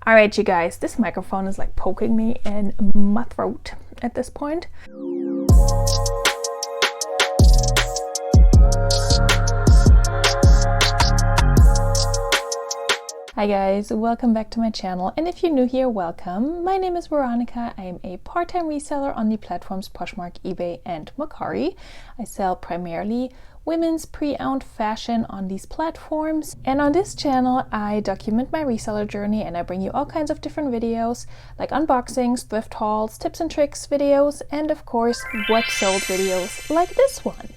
All right, you guys, this microphone is like poking me in my throat at this point. Hi guys, welcome back to my channel, and if you're new here, welcome. My name is Veronika. I am a part-time reseller on the platforms Poshmark, eBay and Mercari. I sell primarily women's pre-owned fashion on these platforms, and on this channel I document my reseller journey and I bring you all kinds of different videos like unboxings, thrift hauls, tips and tricks videos, and of course what sold videos like this one.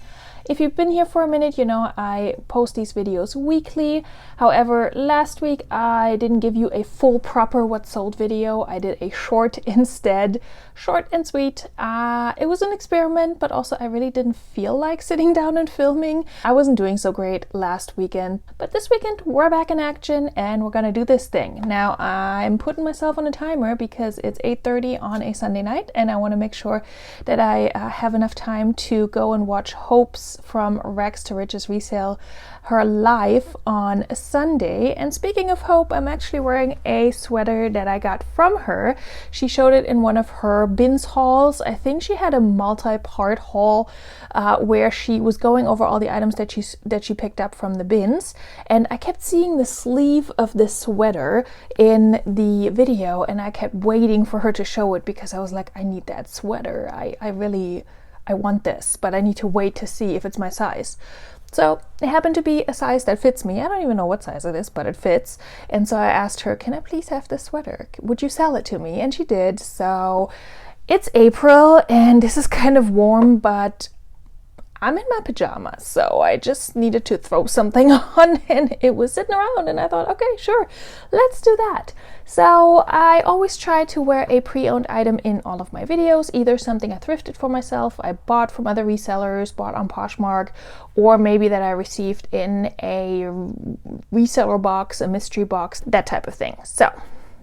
If you've been here for a minute, you know I post these videos weekly. However, last week I didn't give you a full proper what sold video. I did a short instead. Short and sweet. It was an experiment, but also I really didn't feel like sitting down and filming. I wasn't doing so great last weekend, but this weekend we're back in action and we're gonna do this thing. Now I'm putting myself on a timer because it's 8:30 on a Sunday night and I want to make sure that I have enough time to go and watch Hope's from Rags to Riches resale her live on Sunday. And speaking of Hope, I'm actually wearing a sweater that I got from her. She showed it in one of her bins hauls. I think she had a multi-part haul where she was going over all the items that she picked up from the bins, and I kept seeing the sleeve of this sweater in the video and I kept waiting for her to show it because I was like, I need that sweater. I want this, but I need to wait to see if it's my size. So it happened to be a size that fits me. I don't even know what size it is, but it fits. And so I asked her, can I please have this sweater? Would you sell it to me? And she did. So it's April and this is kind of warm, but I'm in my pajamas, so I just needed to throw something on and it was sitting around and I thought, okay, sure, let's do that. So I always try to wear a pre-owned item in all of my videos, either something I thrifted for myself, I bought from other resellers, bought on Poshmark, or maybe that I received in a reseller box, a mystery box, that type of thing. So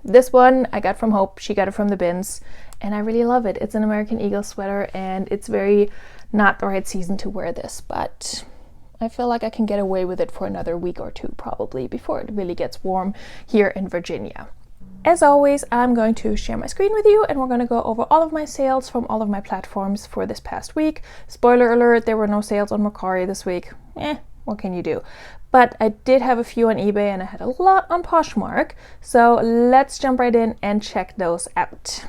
this one I got from Hope, she got it from the bins, and I really love it. It's an American Eagle sweater and it's very not the right season to wear this, but I feel like I can get away with it for another week or two probably before it really gets warm here in Virginia. As always, I'm going to share my screen with you and we're going to go over all of my sales from all of my platforms for this past week. Spoiler alert, there were no sales on Mercari this week. What can you do? But I did have a few on eBay and I had a lot on Poshmark. So let's jump right in and check those out.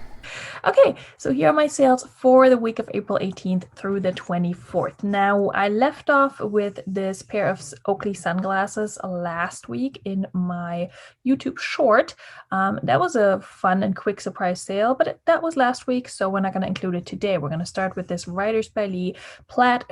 Okay, so here are my sales for the week of April 18th through the 24th. Now, I left off with this pair of Oakley sunglasses last week in my YouTube short. That was a fun and quick surprise sale, but that was last week, so we're not going to include it today. We're going to start with this Riders by Lee plaid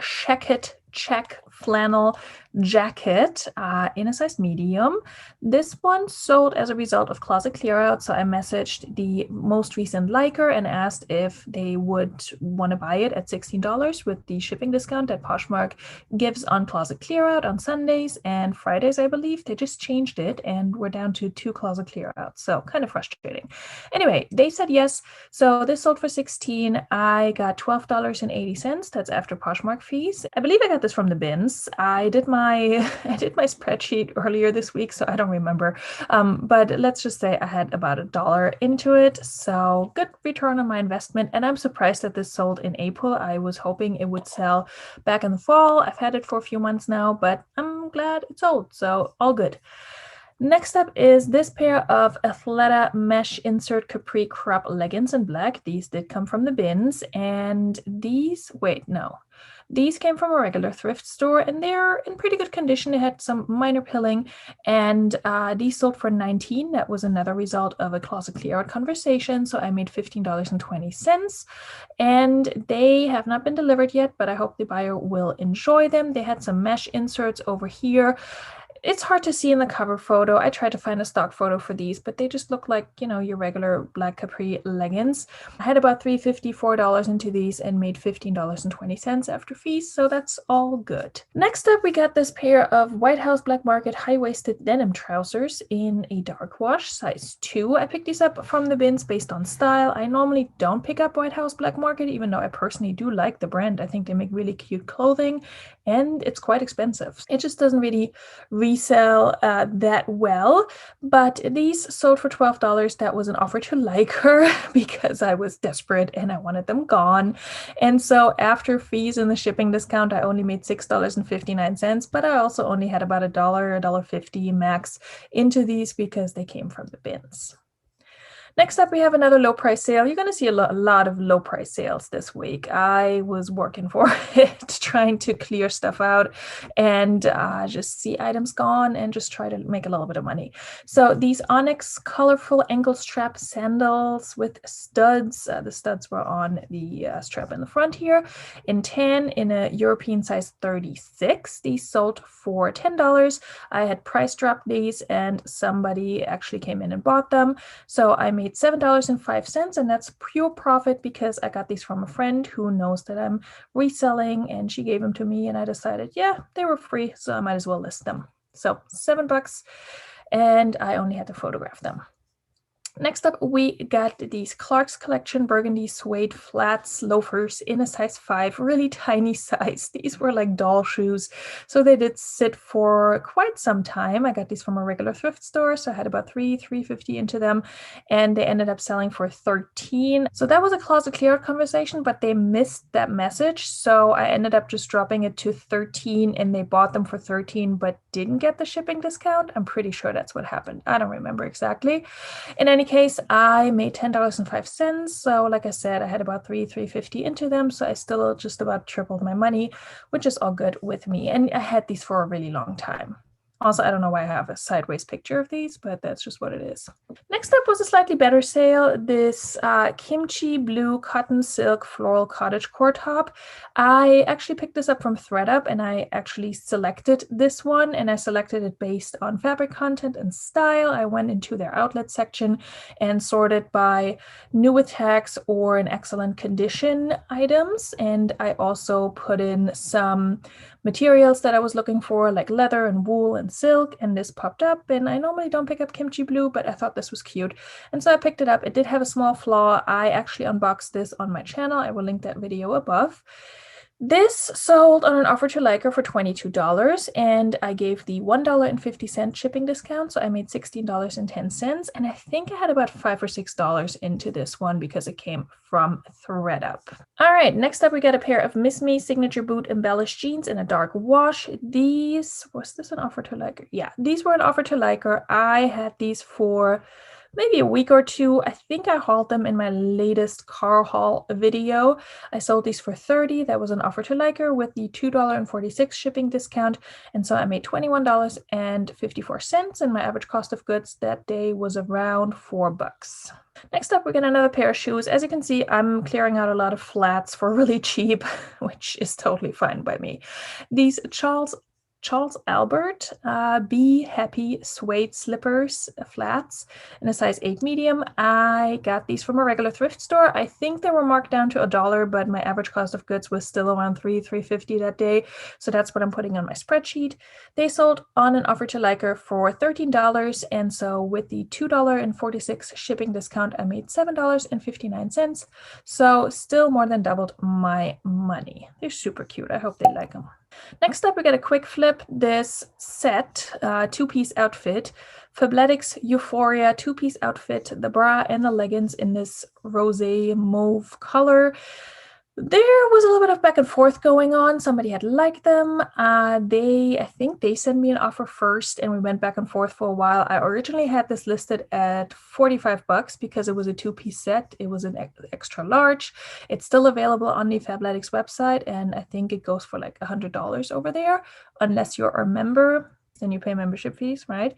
check flannel jacket in a size medium. This one sold as a result of closet clear out, so I messaged the most recent liker and asked if they would want to buy it at $16 with the shipping discount that Poshmark gives on closet clear out on Sundays and Fridays, I believe. They just changed it and we're down to 2 closet clear outs, so kind of frustrating. Anyway, they said yes, so this sold for $16. I got $12.80. That's after Poshmark fees. I believe I got this from the bins. I did my spreadsheet earlier this week, so I don't remember. But let's just say I had about $1 into it, so good return on my investment. And I'm surprised that this sold in April. I was hoping it would sell back in the fall. I've had it for a few months now, but I'm glad it sold, so all good. Next up is this pair of Athleta mesh insert capri crop leggings in black. These did come from the bins, and these came from a regular thrift store and they're in pretty good condition. They had some minor pilling and these sold for $19. That was another result of a closet clear out conversation, so I made $15.20 and they have not been delivered yet, but I hope the buyer will enjoy them. They had some mesh inserts over here. It's hard to see in the cover photo. I tried to find a stock photo for these, but they just look like, you know, your regular black capri leggings. I had about $3.54 into these and made $15.20 after fees, so that's all good. Next up, we got this pair of White House Black Market high-waisted denim trousers in a dark wash, size 2. I picked these up from the bins based on style. I normally don't pick up White House Black Market, even though I personally do like the brand. I think they make really cute clothing, and it's quite expensive. It just doesn't really read resell that well, but these sold for $12. That was an offer to like her because I was desperate and I wanted them gone. And so after fees and the shipping discount, I only made $6.59, but I also only had about $1.50 max into these because they came from the bins. Next up, we have another low price sale. You're going to see a lot of low price sales this week. I was working for it, trying to clear stuff out and just see items gone and just try to make a little bit of money. So these Onyx colorful ankle strap sandals with studs. The studs were on the strap in the front here in tan in a European size 36. These sold for $10. I had price dropped these and somebody actually came in and bought them. So I made $7.05, and that's pure profit because I got these from a friend who knows that I'm reselling, and she gave them to me, and I decided, yeah, they were free, so I might as well list them. So $7, and I only had to photograph them. Next up, we got these Clark's Collection Burgundy Suede Flats loafers in a size 5, really tiny size. These were like doll shoes, so they did sit for quite some time. I got these from a regular thrift store, so I had about $3.50 into them, and they ended up selling for $13. So that was a closet clear out conversation, but they missed that message, so I ended up just dropping it to $13, and they bought them for $13 but didn't get the shipping discount. I'm pretty sure that's what happened. I don't remember exactly. In any case, I made $10.05. So like I said, I had about $3.50 into them. So I still just about tripled my money, which is all good with me. And I had these for a really long time. Also, I don't know why I have a sideways picture of these, but that's just what it is. Next up was a slightly better sale. This kimchi blue cotton silk floral cottage core top. I actually picked this up from ThredUp, and I actually selected this one, and I selected it based on fabric content and style. I went into their outlet section and sorted by new with tags or in excellent condition items. And I also put in some materials that I was looking for, like leather and wool and silk, and this popped up. And I normally don't pick up kimchi blue, but I thought this was cute, and so I picked it up. It did have a small flaw. I actually unboxed this on my channel. I will link that video above. This sold on an offer to Liker for $22, and I gave the $1.50 shipping discount, so I made $16.10, and I think I had about $5 or $6 into this one because it came from ThredUp. All right, next up we got a pair of Miss Me signature boot embellished jeans in a dark wash. These, was this an offer to Liker? Yeah, these were an offer to Liker. I had these for maybe a week or two. I think I hauled them in my latest car haul video. I sold these for $30. That was an offer to Liker with the $2.46 shipping discount. And so I made $21.54, and my average cost of goods that day was around $4. Next up, we got another pair of shoes. As you can see, I'm clearing out a lot of flats for really cheap, which is totally fine by me. These Charles Albert Be Happy suede slippers flats in a size 8 medium. I got these from a regular thrift store. I think they were marked down to $1, but my average cost of goods was still around $3.50 that day. So that's what I'm putting on my spreadsheet. They sold on an offer to Liker for $13, and so with the $2.46 shipping discount, I made $7.59. So still more than doubled my money. They're super cute. I hope they like them. Next up, we got a quick flip. This set, two-piece outfit, Fabletics Euphoria two-piece outfit, the bra and the leggings in this rosé mauve color. There was a little bit of back and forth going on. Somebody had liked them. I think they sent me an offer first, and we went back and forth for a while. I originally had this listed at $45 because it was a two-piece set. It was an extra large. It's still available on the Fabletics website, and I think it goes for like $100 over there, unless you're a member. Then you pay membership fees, right?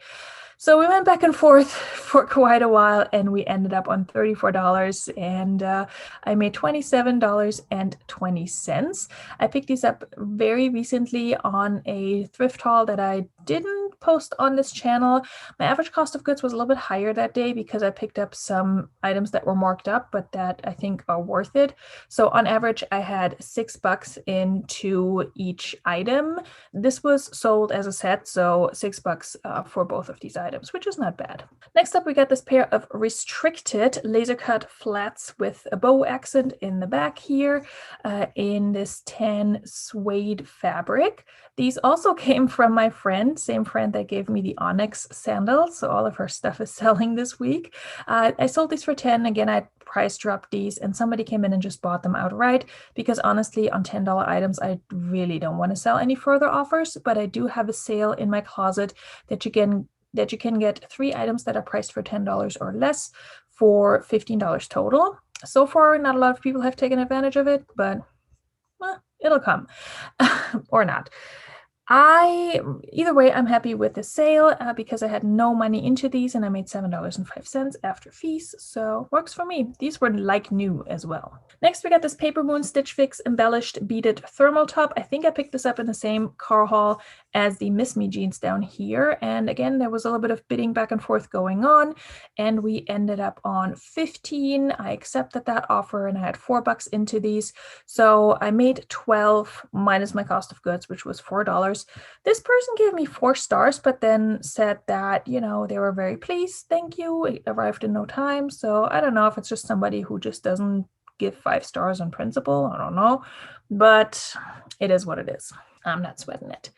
So we went back and forth for quite a while, and we ended up on $34, and I made $27.20. I picked these up very recently on a thrift haul that I didn't post on this channel. My average cost of goods was a little bit higher that day because I picked up some items that were marked up, but that I think are worth it. So on average, I had $6 into each item. This was sold as a set, so $6 for both of these items, which is not bad. Next up, we got this pair of restricted laser cut flats with a bow accent in the back here in this tan suede fabric. These also came from my friend, same friend they gave me the Onyx sandals. So all of her stuff is selling this week. I sold these for 10. Again, I price dropped these and somebody came in and just bought them outright because honestly, on $10 items, I really don't want to sell any further offers, but I do have a sale in my closet that you can get 3 items that are priced for $10 or less for $15 total. So far, not a lot of people have taken advantage of it, but well, it'll come or not. Either way, I'm happy with the sale because I had no money into these and I made $7.05 after fees. So works for me. These were like new as well. Next, we got this Paper Moon Stitch Fix embellished beaded thermal top. I think I picked this up in the same car haul as the Miss Me jeans down here. And again, there was a little bit of bidding back and forth going on and we ended up on 15. I accepted that offer and I had $4 into these. So I made 12 minus my cost of goods, which was $4. This person gave me 4 stars, but then said that, you know, they were very pleased. Thank you. It arrived in no time. So I don't know if it's just somebody who just doesn't give 5 stars on principle. I don't know, but it is what it is. I'm not sweating it.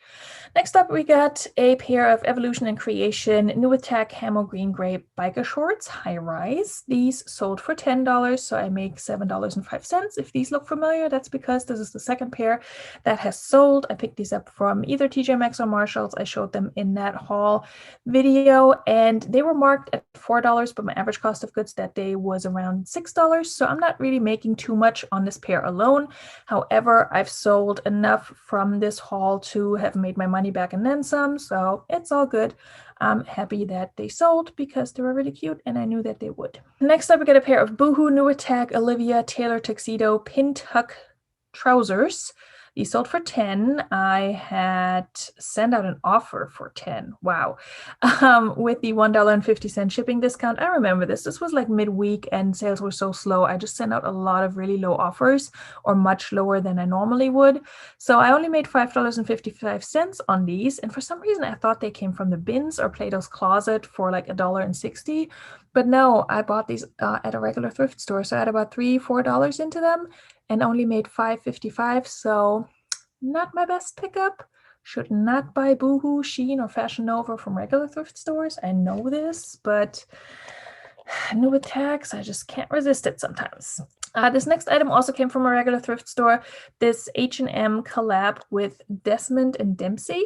Next up, we got a pair of Evolution and Creation New Attack Camo Green Gray biker shorts, high rise. These sold for $10, so I make $7.05. If these look familiar, that's because this is the second pair that has sold. I picked these up from either TJ Maxx or Marshalls. I showed them in that haul video, and they were marked at $4, but my average cost of goods that day was around $6, so I'm not really making too much on this pair alone. However, I've sold enough from this haul to have made my money back and then some, so it's all good. I'm happy that they sold because they were really cute and I knew that they would. Next up, we got a pair of Boohoo New Attack Olivia Taylor Tuxedo Pin Tuck trousers. These sold for 10. I had sent out an offer for 10. Wow. With the $1.50 shipping discount. I remember this. This was like midweek and sales were so slow. I just sent out a lot of really low offers or much lower than I normally would. So I only made $5.55 on these. And for some reason, I thought they came from the bins or Plato's Closet for like $1.60. But no, I bought these at a regular thrift store. So I had about $3, $4 into them and only made $5.55. So not my best pickup. Should not buy Boohoo, Shein, or Fashion Nova from regular thrift stores. I know this, but New Attacks, I just can't resist it sometimes. This next item also came from a regular thrift store. This H&M collab with Desmond and Dempsey.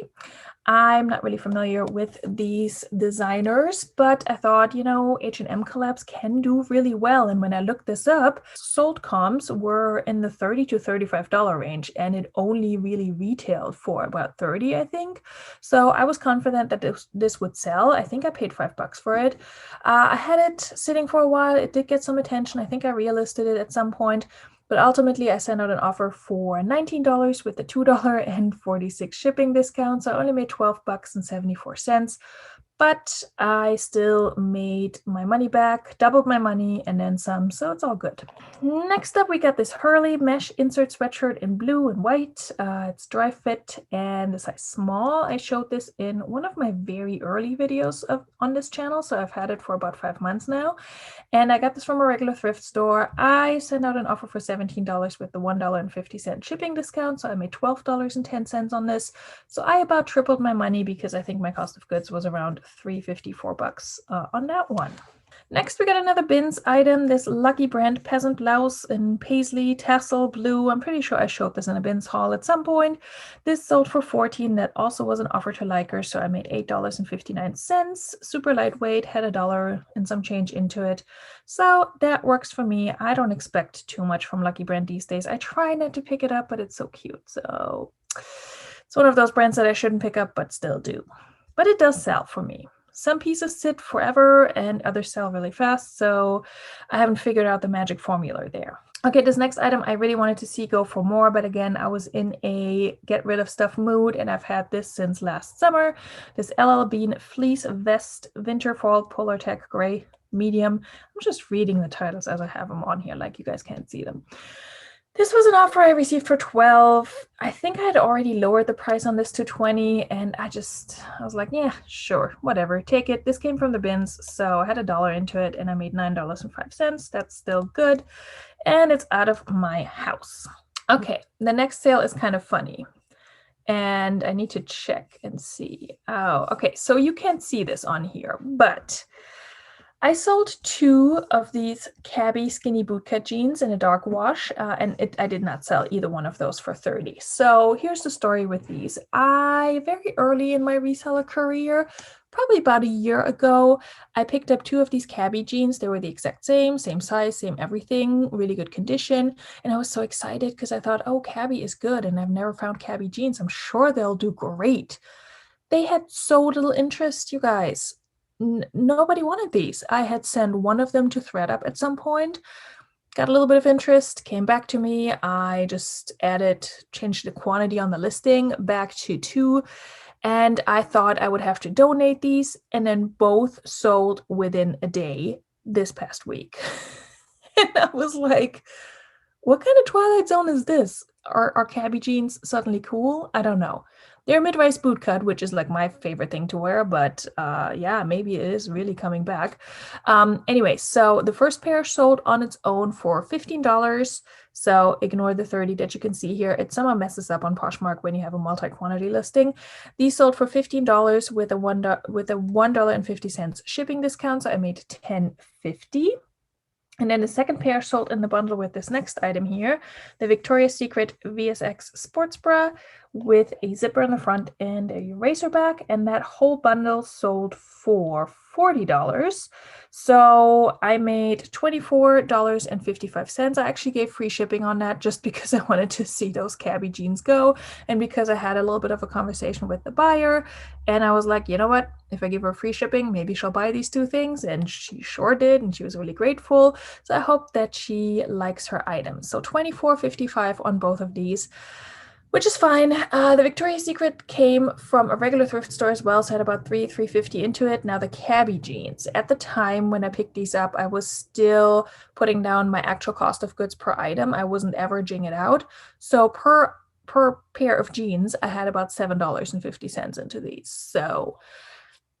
I'm not really familiar with these designers, but I thought, you know, H&M collabs can do really well. And when I looked this up, sold comps were in the $30 to $35 range, and it only really retailed for about $30, I think. So I was confident that this would sell. I think I paid $5 for it. I had it sitting for a while. It did get some attention. I think I relisted it at some point. But ultimately, I sent out an offer for $19 with the $2.46 shipping discount. So I only made $12.74. But I still made my money back, doubled my money, and then some. So it's all good. Next up, we got this Hurley mesh insert sweatshirt in blue and white. It's dry fit and the size small. I showed this in one of my very early videos on this channel. So I've had it for about 5 months now. And I got this from a regular thrift store. I sent out an offer for $17 with the $1.50 shipping discount. So I made $12.10 on this. So I about tripled my money because I think my cost of goods was around $3.54 on that one. Next, we got another bins item, this Lucky Brand peasant blouse in paisley tassel blue. I'm pretty sure I showed this in a bins haul at some point. This sold for $14. That also was an offer to likers, so I made $8.59. Super lightweight, had $1 and some change into it. So that works for me. I don't expect too much from Lucky Brand these days. I try not to pick it up, but it's so cute. So it's one of those brands that I shouldn't pick up, but still do. But it does sell for me. Some pieces sit forever and others sell really fast, so I haven't figured out the magic formula there. Okay, this next item I really wanted to see go for more, but again, I was in a get rid of stuff mood, and I've had this since last summer. This LL Bean fleece vest, winter fall polar tech gray medium. I'm just reading the titles as I have them on here, like you guys can't see them. This was an offer I received for $12. I think I had already lowered the price on this to $20, and I was like, yeah, sure, whatever, take it. This came from the bins, so I had $1 into it, and I made $9.05. That's still good, and it's out of my house. Okay, the next sale is kind of funny. And I need to check and see. Oh, okay. So you can't see this on here, but I sold 2 of these Cabby skinny bootcut jeans in a dark wash, and I did not sell either one of those for 30. So here's the story with these. Very early in my reseller career, probably about a year ago, I picked up 2 of these Cabby jeans. They were the exact same size, same everything, really good condition. And I was so excited because I thought, oh, Cabby is good, and I've never found Cabby jeans. I'm sure they'll do great. They had so little interest, you guys. Nobody wanted these. I had sent one of them to ThreadUp at some point, got a little bit of interest, came back to me. I just changed the quantity on the listing back to 2, and I thought I would have to donate these, and then both sold within a day this past week. And I was like, what kind of Twilight Zone is this? Are Cabby jeans suddenly cool? I don't know. They're mid-rise bootcut, which is like my favorite thing to wear, but yeah, maybe it is really coming back. Anyway, so the first pair sold on its own for $15. So ignore the 30 that you can see here. It somehow messes up on Poshmark when you have a multi-quantity listing. These sold for $15 with a $1.50 shipping discount. So I made $10.50. And then the second pair sold in the bundle with this next item here, the Victoria's Secret VSX sports bra with a zipper in the front and a eraser back. And that whole bundle sold for $40. So I made $24.55. I actually gave free shipping on that just because I wanted to see those Cabby jeans go, and because I had a little bit of a conversation with the buyer, and I was like, you know what, if I give her free shipping, maybe she'll buy these 2 things. And she sure did, and she was really grateful. So I hope that she likes her items. So $24.55 on both of these, which is fine. The Victoria's Secret came from a regular thrift store as well, so I had about $3.50 into it. Now the Cabby jeans, at the time when I picked these up, I was still putting down my actual cost of goods per item. I wasn't averaging it out. So per pair of jeans, I had about $7.50 into these. So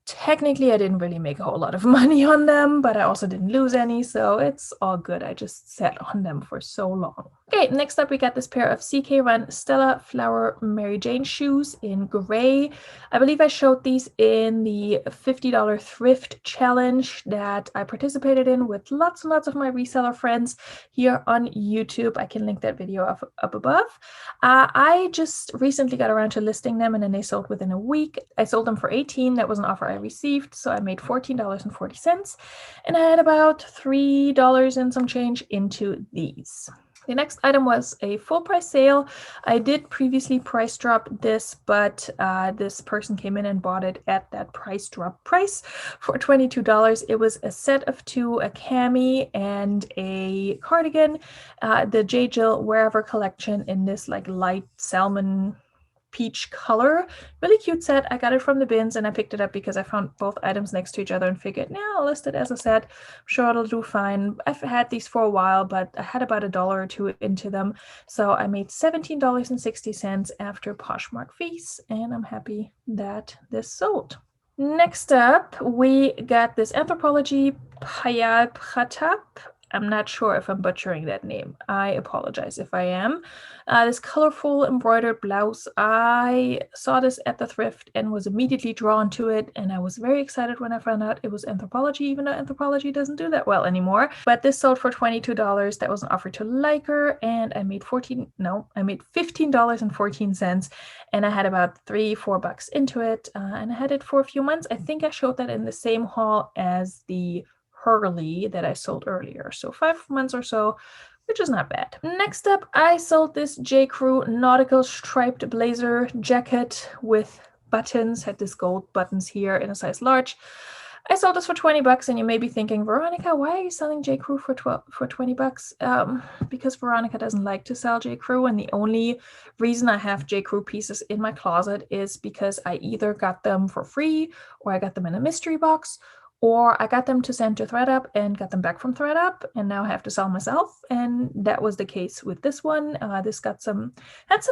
technically I didn't really make a whole lot of money on them, but I also didn't lose any, so it's all good. I just sat on them for so long. Okay, next up we got this pair of CK Run Stella Flower Mary Jane shoes in gray. I believe I showed these in the $50 thrift challenge that I participated in with lots and lots of my reseller friends here on YouTube. I can link that video up above. I just recently got around to listing them, and then they sold within a week. I sold them for $18. That was an offer I received, so I made $14.40, and I had about $3 and some change into these. The next item was a full price sale. I did previously price drop this, but this person came in and bought it at that price drop price for $22. It was a set of 2, a cami and a cardigan, the J. Jill Wherever collection in this like light salmon peach color. Really cute set. I got it from the bins, and I picked it up because I found both items next to each other and figured, now I'll list it as a set. I'm sure it'll do fine. I've had these for a while, but I had about $1 or 2 into them. So I made $17.60 after Poshmark fees, and I'm happy that this sold. Next up, we got this Anthropologie Payal Pratap. I'm not sure if I'm butchering that name. I apologize if I am. This colorful embroidered blouse, I saw this at the thrift and was immediately drawn to it, and I was very excited when I found out it was Anthropologie, even though Anthropologie doesn't do that well anymore. But this sold for $22. That was an offer to Liker, and I made $15.14, and I had about $3-4 into it, and I had it for a few months. I think I showed that in the same haul as the Hurley that I sold earlier. So 5 months or so, which is not bad. Next up, I sold this J. Crew nautical striped blazer jacket with buttons, had this gold buttons here in a size large. I sold this for $20, and you may be thinking, Veronika, why are you selling J. Crew for $20? Because Veronika doesn't like to sell J. Crew, and the only reason I have J. Crew pieces in my closet is because I either got them for free, or I got them in a mystery box, or I got them to send to ThreadUp and got them back from ThreadUp, and now I have to sell myself. And that was the case with this one. This had some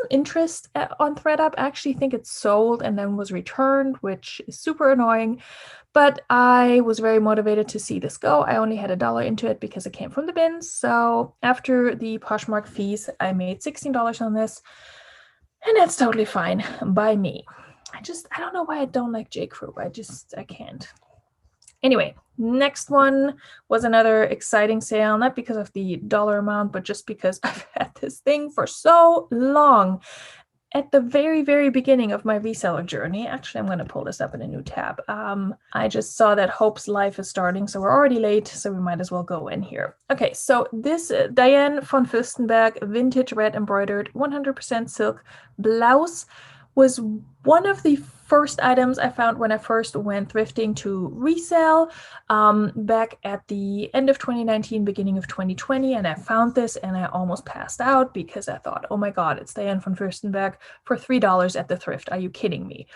interest on ThreadUp. I actually think it sold and then was returned, which is super annoying. But I was very motivated to see this go. I only had $1 into it because it came from the bins. So after the Poshmark fees, I made $16 on this. And that's totally fine by me. I don't know why I don't like J. Crew. I can't. Anyway, next one was another exciting sale, not because of the dollar amount, but just because I've had this thing for so long. At the very, very beginning of my reseller journey, actually, I'm going to pull this up in a new tab. I just saw that Hope's Life is starting, so we're already late, so we might as well go in here. Okay, so this Diane von Fürstenberg vintage red embroidered 100% silk blouse was one of the first items I found when I first went thrifting to resell back at the end of 2019, beginning of 2020. And I found this and I almost passed out because I thought, oh my God, it's Diane von Fürstenberg for $3 at the thrift. Are you kidding me?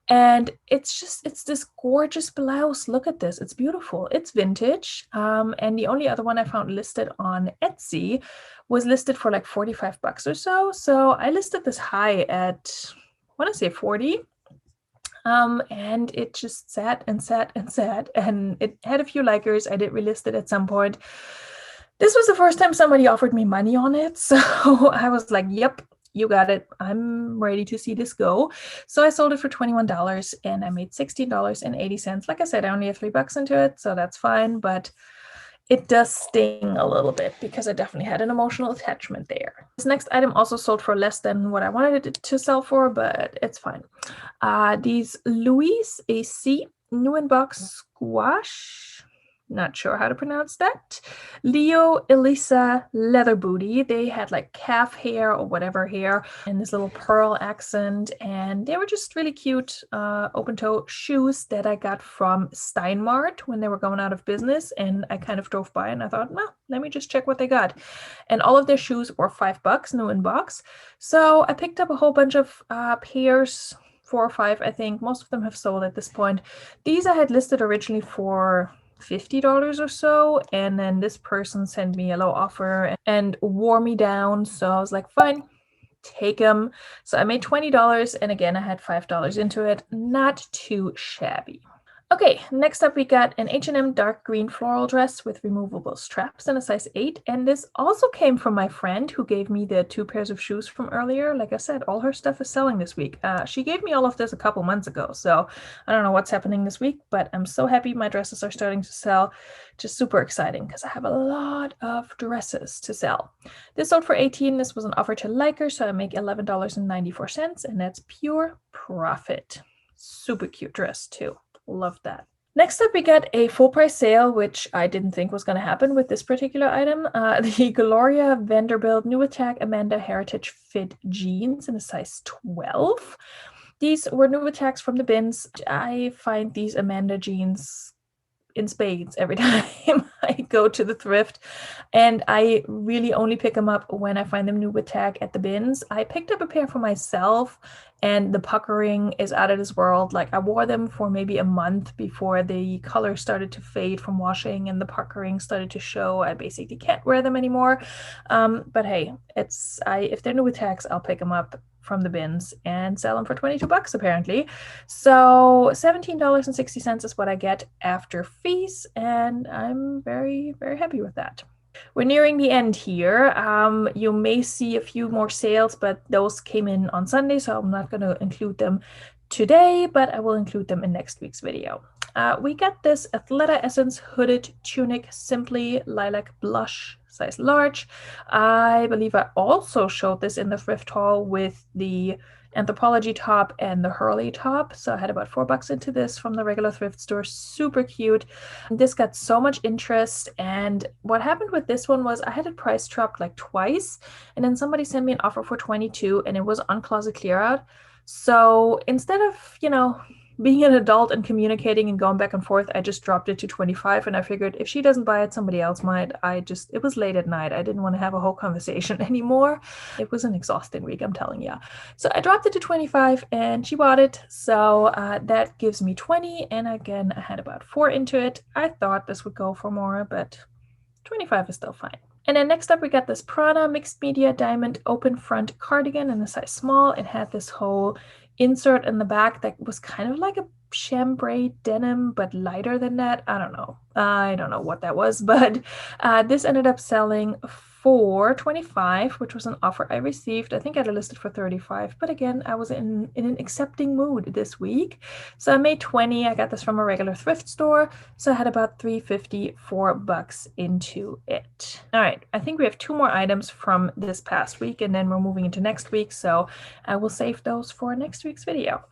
And it's this gorgeous blouse. Look at this. It's beautiful. It's vintage. And the only other one I found listed on Etsy was listed for like 45 bucks or so. So I listed this high at, I want to say 40. And it just sat and sat and sat, and it had a few likers. I did relist it at some point. This was the first time somebody offered me money on it, so I was like, yep, you got it. I'm ready to see this go. So I sold it for $21 and I made $16.80. Like I said, I only have $3 into it, so that's fine, but it does sting a little bit because I definitely had an emotional attachment there. This next item also sold for less than what I wanted it to sell for, but it's fine. These Louis AC new in box squash, not sure how to pronounce that, Leo Elisa leather booty. They had like calf hair or whatever hair and this little pearl accent, and they were just really cute open toe shoes that I got from Steinmart when they were going out of business. And I kind of drove by and I thought, no, let me just check what they got. And all of their shoes were $5 new in box. So I picked up a whole bunch of pairs, 4 or 5, I think. Most of them have sold at this point. These I had listed originally for $50 or so, and then this person sent me a low offer and wore me down, so I was like, fine, take them. So I made $20, and again I had $5 into it. Not too shabby. Okay, next up we got an H&M dark green floral dress with removable straps in a size 8. And this also came from my friend who gave me the 2 pairs of shoes from earlier. Like I said, all her stuff is selling this week. She gave me all of this a couple months ago, so I don't know what's happening this week, but I'm so happy my dresses are starting to sell. Just super exciting because I have a lot of dresses to sell. This sold for $18. This was an offer to liker, so I make $11.94, and that's pure profit. Super cute dress too. Love that. Next up, we got a full price sale, which I didn't think was going to happen with this particular item. The Gloria Vanderbilt New Attack Amanda Heritage Fit jeans in a size 12. These were new attacks from the bins. I find these Amanda jeans in spades every time I go to the thrift, and I really only pick them up when I find them new with tag at the bins. I picked up a pair for myself, and the puckering is out of this world. Like, I wore them for maybe a month before the color started to fade from washing and the puckering started to show. I basically can't wear them anymore, but hey, if they're new with tags, I'll pick them up from the bins and sell them for $22 apparently. So $17.60 is what I get after fees, and I'm very, very happy with that. We're nearing the end here. You may see a few more sales, but those came in on Sunday, so I'm not going to include them today, but I will include them in next week's video. We got this Athleta Essence hooded tunic, simply lilac blush, size large. I believe I also showed this in the thrift haul with the Anthropologie top and the Hurley top. So I had about $4 into this from the regular thrift store. Super cute. This got so much interest, and what happened with this one was I had it price dropped like twice, and then somebody sent me an offer for 22, and it was on closet clear out. So instead of, being an adult and communicating and going back and forth, I just dropped it to 25, and I figured if she doesn't buy it, somebody else might. It was late at night. I didn't want to have a whole conversation anymore. It was an exhausting week, I'm telling you. So I dropped it to 25 and she bought it. So that gives me 20. And again, I had about 4 into it. I thought this would go for more, but 25 is still fine. And then next up, we got this Prada mixed media diamond open front cardigan in a size small. It had this whole insert in the back that was kind of like a chambray denim, but lighter than that. I don't know what that was, but this ended up selling for $25, which was an offer I received. I think I had it listed for $35, but again, I was in an accepting mood this week. So I made $20. I got this from a regular thrift store. So I had about $3.50, $4 into it. All right, I think we have 2 more items from this past week, and then we're moving into next week. So I will save those for next week's video.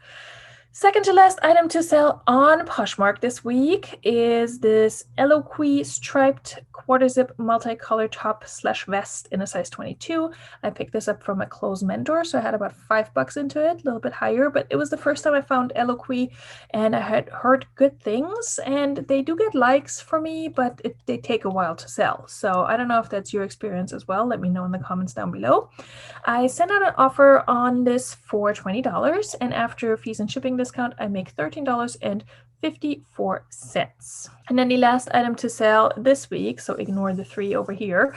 Second to last item to sell on Poshmark this week is this Eloquii striped quarter zip multicolor top / vest in a size 22. I picked this up from a clothes mentor, so I had about $5 into it, a little bit higher, but it was the first time I found Eloquii, and I had heard good things, and they do get likes for me, but they take a while to sell. So I don't know if that's your experience as well. Let me know in the comments down below. I sent out an offer on this for $20, and after fees and shipping discount, I make $13.54. And then the last item to sell this week, so ignore the 3 over here.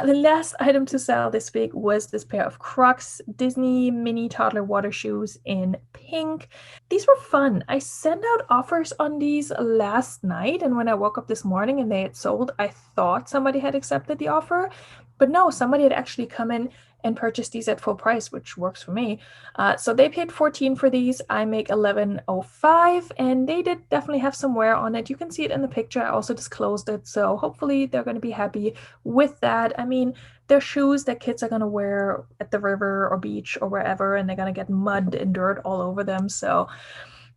The last item to sell this week was this pair of Crocs Disney mini toddler water shoes in pink. These were fun. I sent out offers on these last night, and when I woke up this morning and they had sold, I thought somebody had accepted the offer, but no, somebody had actually come in and purchase these at full price, which works for me. So they paid $14 for these. I make $11.05, and they did definitely have some wear on it. You can see it in the picture. I also disclosed it, so hopefully they're going to be happy with that. I mean, they're shoes that kids are going to wear at the river or beach or wherever, and they're going to get mud and dirt all over them. So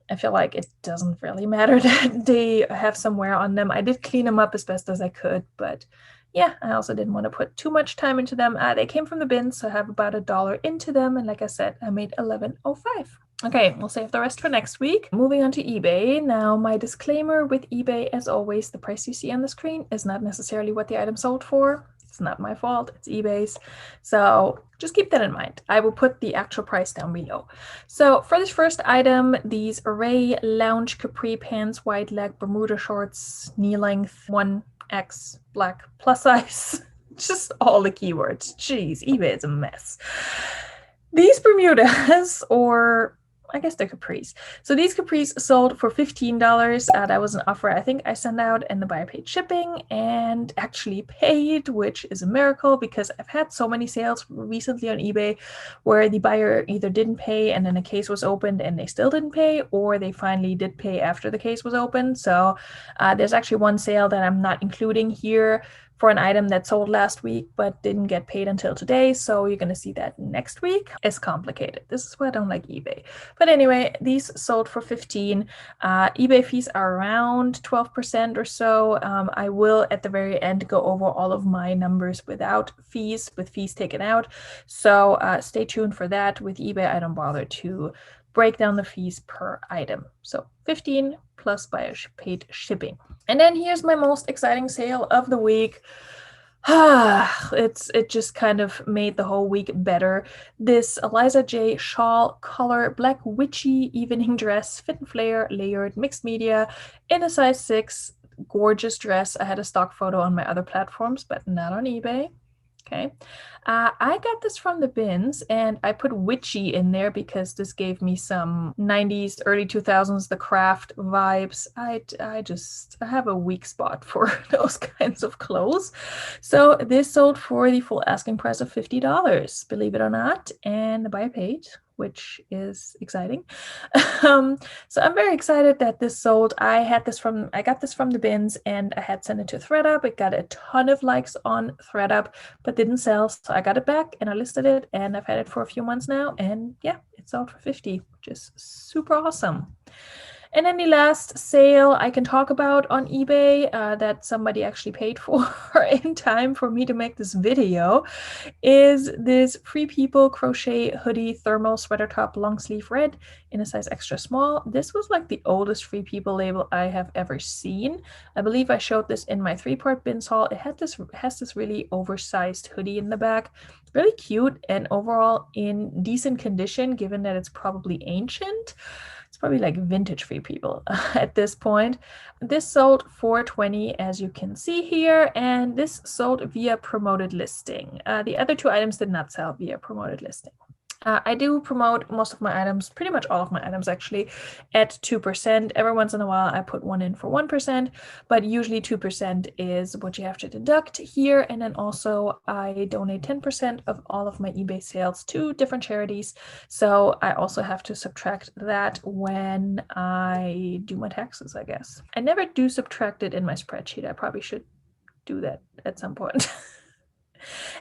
I feel like it doesn't really matter that they have some wear on them. I did clean them up as best as I could, but yeah, I also didn't want to put too much time into them. They came from the bin, so I have about $1 into them. And like I said, I made $11.05. Okay, we'll save the rest for next week. Moving on to eBay. Now, my disclaimer with eBay, as always, the price you see on the screen is not necessarily what the item sold for. It's not my fault, it's eBay's. So just keep that in mind. I will put the actual price down below. So for this first item, these Array Lounge Capri Pants, wide leg Bermuda shorts, knee length, 1X black plus size. Just all the keywords. Jeez, eBay is a mess. These Bermudas, or I guess they're capris. So these capris sold for $15. That was an offer I think I sent out, and the buyer paid shipping and actually paid, which is a miracle because I've had so many sales recently on eBay where the buyer either didn't pay and then a case was opened and they still didn't pay, or they finally did pay after the case was opened. So there's actually one sale that I'm not including here for an item that sold last week but didn't get paid until today, so you're going to see that next week. It's complicated. This is why I don't like eBay. But anyway, these sold for $15. eBay fees are around 12% or so. I will at the very end go over all of my numbers without fees, with fees taken out. So stay tuned for that. With eBay, I don't bother to break down the fees per item. So $15 plus buyer paid shipping. And then here's my most exciting sale of the week. It just kind of made the whole week better. This Eliza J shawl color black witchy evening dress, fit and flare, layered, mixed media in a size 6. Gorgeous dress. I had a stock photo on my other platforms, but not on eBay. Okay. I got this from the bins, and I put witchy in there because this gave me some 90s, early 2000s, The Craft vibes. I have a weak spot for those kinds of clothes. So this sold for the full asking price of $50, believe it or not, and the buyer paid, which is exciting. So I'm very excited that this sold. I got this from the bins, and I had sent it to ThredUp. It got a ton of likes on ThredUp, but didn't sell. So I got it back and I listed it, and I've had it for a few months now. And yeah, it sold for $50, which is super awesome. And then the last sale I can talk about on eBay that somebody actually paid for in time for me to make this video is this Free People crochet hoodie thermal sweater top long sleeve red in a size extra small. This was like the oldest Free People label I have ever seen. I believe I showed this in my 3-part bins haul. It has this really oversized hoodie in the back. Really cute and overall in decent condition, given that it's probably ancient. It's probably like vintage Free People at this point. This sold for $20, as you can see here, and this sold via promoted listing. The other 2 items did not sell via promoted listing. I do promote most of my items, pretty much all of my items actually, at 2%. Every once in a while I put one in for 1%, but usually 2% is what you have to deduct here. And then also I donate 10% of all of my eBay sales to different charities. So I also have to subtract that when I do my taxes, I guess. I never do subtract it in my spreadsheet. I probably should do that at some point.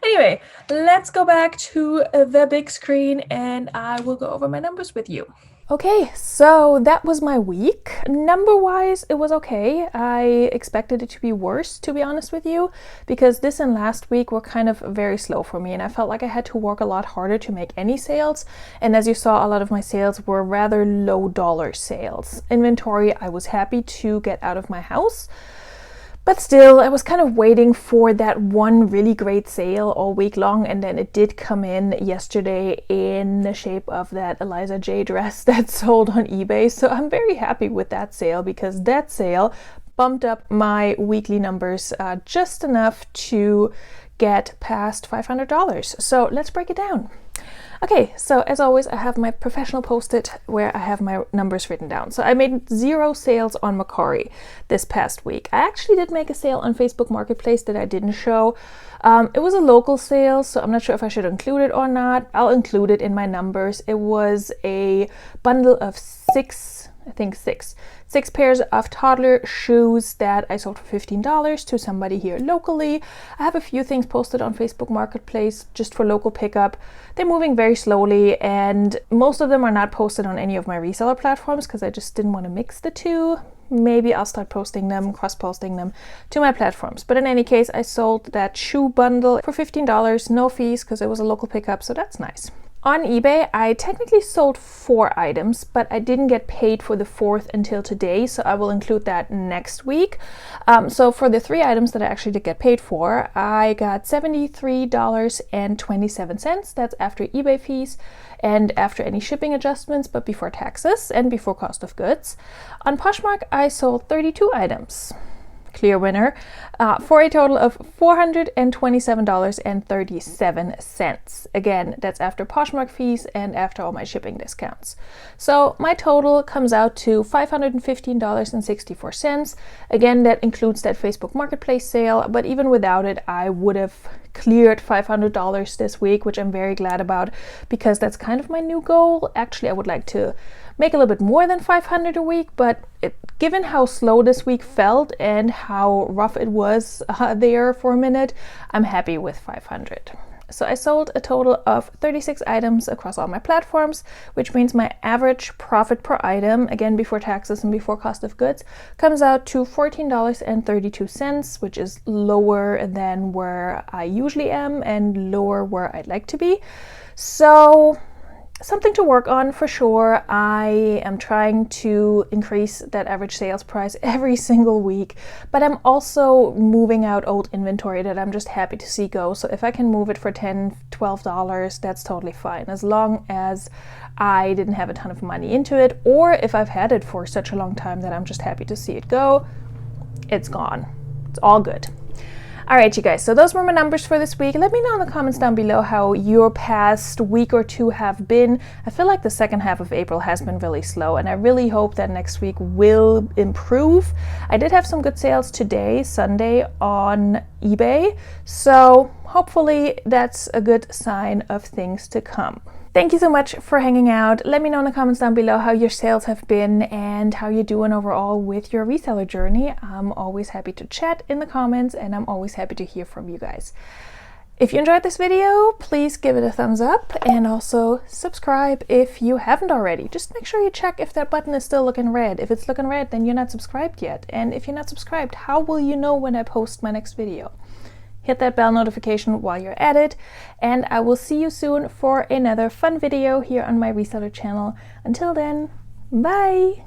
Anyway, let's go back to the big screen and I will go over my numbers with you. Okay, so that was my week. Number-wise, it was okay. I expected it to be worse, to be honest with you, because this and last week were kind of very slow for me, and I felt like I had to work a lot harder to make any sales. And as you saw, a lot of my sales were rather low dollar sales. Inventory, I was happy to get out of my house. But still, I was kind of waiting for that one really great sale all week long, and then it did come in yesterday in the shape of that Eliza J dress that sold on eBay. So I'm very happy with that sale, because that sale bumped up my weekly numbers just enough to get past $500. So let's break it down. Okay, so as always, I have my professional post-it where I have my numbers written down. So I made 0 sales on Mercari this past week. I actually did make a sale on Facebook Marketplace that I didn't show. It was a local sale, so I'm not sure if I should include it or not. I'll include it in my numbers. It was a bundle of six pairs of toddler shoes that I sold for $15 to somebody here locally. I have a few things posted on Facebook Marketplace just for local pickup. They're moving very slowly, and most of them are not posted on any of my reseller platforms because I just didn't want to mix the two. Maybe I'll start posting them, cross-posting them to my platforms. But in any case, I sold that shoe bundle for $15, no fees, because it was a local pickup, so that's nice. On eBay, I technically sold 4 items, but I didn't get paid for the 4th until today, so I will include that next week. So for the 3 items that I actually did get paid for, I got $73.27. That's after eBay fees and after any shipping adjustments, but before taxes and before cost of goods. On Poshmark, I sold 32 items. Clear winner, for a total of $427.37. Again, that's after Poshmark fees and after all my shipping discounts. So my total comes out to $515.64. Again, that includes that Facebook Marketplace sale, but even without it, I would have cleared $500 this week, which I'm very glad about, because that's kind of my new goal. Actually, I would like to make a little bit more than 500 a week, but given how slow this week felt and how rough it was there for a minute, I'm happy with 500. So I sold a total of 36 items across all my platforms, which means my average profit per item, again before taxes and before cost of goods, comes out to $14.32, which is lower than where I usually am and lower where I'd like to be. So something to work on for sure. I am trying to increase that average sales price every single week, but I'm also moving out old inventory that I'm just happy to see go. So if I can move it for $10, $12, that's totally fine, as long as I didn't have a ton of money into it, or if I've had it for such a long time that I'm just happy to see it go, it's gone. It's all good. All right, you guys, so those were my numbers for this week. Let me know in the comments down below how your past week or two have been. I feel like the second half of April has been really slow, and I really hope that next week will improve. I did have some good sales today, Sunday, on eBay, so hopefully that's a good sign of things to come. Thank you so much for hanging out. Let me know in the comments down below how your sales have been and how you're doing overall with your reseller journey. I'm always happy to chat in the comments, and I'm always happy to hear from you guys. If you enjoyed this video, please give it a thumbs up and also subscribe if you haven't already. Just make sure you check if that button is still looking red. If it's looking red, then you're not subscribed yet. And if you're not subscribed, how will you know when I post my next video? Hit that bell notification while you're at it, and I will see you soon for another fun video here on my reseller channel. Until then, bye!